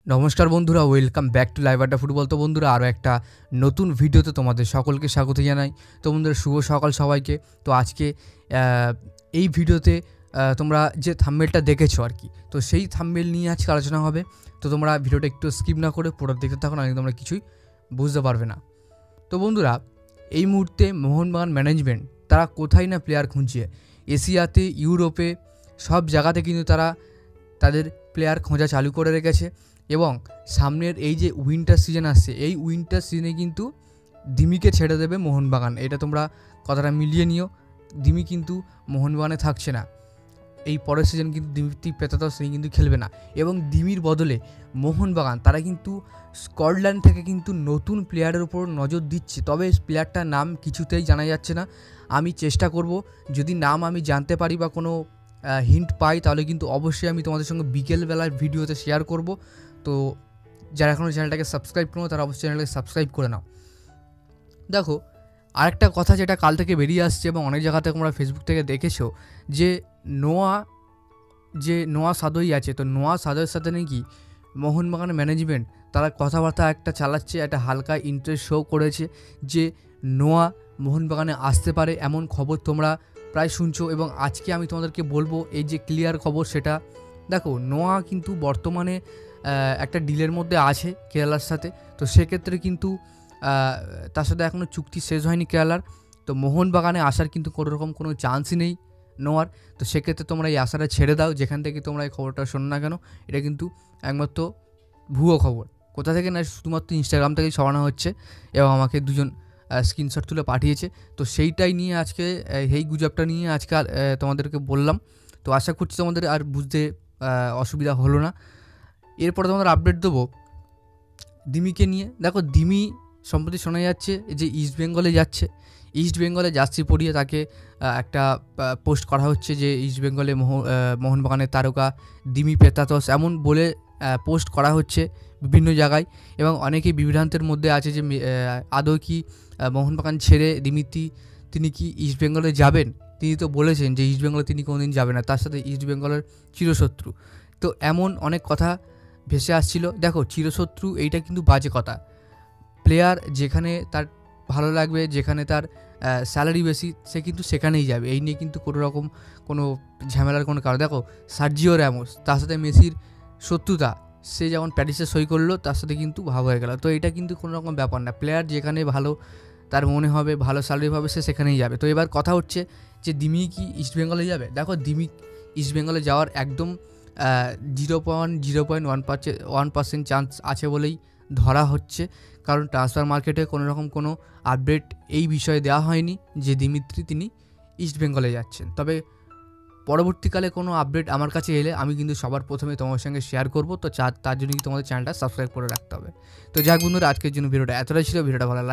নমস্কার বন্ধুরা, welcome back to live আড্ডা ফুটবল। তো বন্ধুরা, আরও একটা নতুন ভিডিওতে তোমাদের সকলকে স্বাগত জানাই। তো বন্ধুরা, শুভ সকাল সবাইকে। তো আজকে এই ভিডিওতে তোমরা যে থাম্বনেলটা দেখেছো আর কি, তো সেই থাম্বনেল নিয়ে আজকে আলোচনা হবে। তো তোমরা ভিডিওটা একটু স্কিপ না করে পুরো দেখতে থাকো, না তোমরা কিছুই বুঝতে পারবে না। তো বন্ধুরা, এই মুহূর্তে মোহনবাগান ম্যানেজমেন্ট তারা কোথায় না প্লেয়ার খুঁজছে। এশিয়াতে, ইউরোপে সব জায়গাতে কিন্তু তারা তাদের প্লেয়ার খোঁজা চালু করে রেখেছে। এবং সামনের এই যে উইন্টার সিজন আসছে, এই উইন্টার সিজনে কিন্তু দিমিকে ছেড়ে দেবে মোহনবাগান। এটা তোমরা কথাটা মিলিয়ে নিও। দিমি কিন্তু মোহনবাগানে থাকছে না, এই পরের সিজন কিন্তু দিমিত্রি পেতাতস তিনি কিন্তু খেলবে না। এবং দিমির বদলে মোহনবাগান তারা কিন্তু স্কটল্যান্ড থেকে কিন্তু নতুন প্লেয়ারের উপর নজর দিচ্ছে। তবে প্লেয়ারটার নাম কিছুতেই জানা যাচ্ছে না। আমি চেষ্টা করব, যদি নাম আমি জানতে পারি বা কোনো হিন্ট পাই, তাহলে কিন্তু অবশ্যই আমি তোমাদের সঙ্গে বিকেলবেলার ভিডিওতে শেয়ার করব। তো যারা এখনও চ্যানেলটাকে সাবস্ক্রাইব করো, তারা অবশ্যই চ্যানেলটাকে সাবস্ক্রাইব করে নাও। দেখো, আরেকটা কথা যেটা কাল থেকে বেরিয়ে আসছে এবং অনেক জায়গাতে তোমরা ফেসবুক থেকে দেখেছো, যে নোয়া সাদই আছে। তো নোয়া সাদয়ের সাথে নাকি মোহনবাগান ম্যানেজমেন্ট তারা কথাবার্তা একটা চালাচ্ছে, একটা হালকা ইন্টারেস্ট শো করেছে যে নোয়া মোহনবাগানে আসতে পারে, এমন খবর তোমরা প্রায় শুনছো। এবং আজকে আমি তোমাদেরকে বলবো এই যে ক্লিয়ার খবর সেটা। দেখো, নোয়া কিন্তু বর্তমানে একটা ডিলের মধ্যে আছে কেরালার সাথে। তো সেক্ষেত্রে কিন্তু তার সাথে এখনও চুক্তি শেষ হয়নি কেরালার। তো মোহনবাগানে আসার কিন্তু কোনো রকম কোনো চান্সই নেই নোয়ার। তো সেক্ষেত্রে তোমরা এই আশাটা ছেড়ে দাও, যেখান থেকে তোমরা এই খবরটা শোনো না কেন। এটা কিন্তু একমাত্র ভুয়ো খবর। কোথা থেকে না, শুধুমাত্র ইনস্টাগ্রাম থেকেই ছড়ানো হচ্ছে এবং আমাকে দুজন স্ক্রিনশট তুলে পাঠিয়েছে। তো সেইটাই নিয়ে আজকে, এই গুজবটা নিয়ে আজকে তোমাদেরকে বললাম। তো আশা করছি তোমাদের আর বুঝতে অসুবিধা হলো না। এরপরে তোমাদের আপডেট দেবো দিমিকে নিয়ে। দেখো, দিমি সম্প্রতি শোনা যাচ্ছে যে ইস্টবেঙ্গলে যাচ্ছে। ইস্টবেঙ্গলে জার্সি পরিয়ে তাকে একটা পোস্ট করা হচ্ছে যে ইস্টবেঙ্গলে মোহনবাগানের তারকা দিমি পেতাতস এমন বলে পোস্ট করা হচ্ছে বিভিন্ন জায়গায়। এবং অনেকেই বিভ্রান্তের মধ্যে আছে যে আদৌ কি মোহনবাগান ছেড়ে দিমিত্রি তিনি কি ইস্টবেঙ্গলে যাবেন। তিনি তো বলেছেন যে ইস্টবেঙ্গলে তিনি কোনোদিন যাবেন না, তার সাথে ইস্টবেঙ্গলের চিরশত্রু। তো এমন অনেক কথা ভেসে আসছিল। দেখো, চিরশত্রু এইটা কিন্তু বাজে কথা। প্লেয়ার যেখানে তার ভালো লাগবে, যেখানে তার স্যালারি বেশি, সে কিন্তু সেখানেই যাবে। এই নিয়ে কিন্তু কোনো রকম কোনো ঝামেলার কোনো কারণ। দেখো, সার্জিও র্যামোস, তার সাথে মেসির শত্রুতা, সে যখন প্যারিসে সই করলো তার সাথে কিন্তু ভাব হয়ে গেল। তো এটা কিন্তু কোনো রকম ব্যাপার না। প্লেয়ার যেখানে ভালো তার মনে হবে, ভালো স্যালারি পাবে, সে সেখানেই যাবে। তো এবার কথা হচ্ছে যে দিমি কি ইস্টবেঙ্গলে যাবে। দেখো, দিমি ইস্টবেঙ্গলে যাওয়ার একদম 0.1% চান্স আছে বলেই ধরা হচ্ছে। কারণ ট্রান্সফার মার্কেটে কোনো রকম কোনো আপডেট এই বিষয়ে দেওয়া হয়নি যে দিমিত্রি তিনি ইস্টবেঙ্গলে যাচ্ছেন। তবে পরবর্তীকালে কোনো আপডেট আমার কাছে এলে আমি কিন্তু সবার প্রথমে তোমার সঙ্গে শেয়ার করব। তো তার জন্য কি তোমাদের চ্যানেলটা সাবস্ক্রাইব করে রাখতে হবে। তো যাক বন্ধুরা, আজকের জন্য ভিডিওটা এতটাই ছিল। ভিডিওটা ভালো লাগে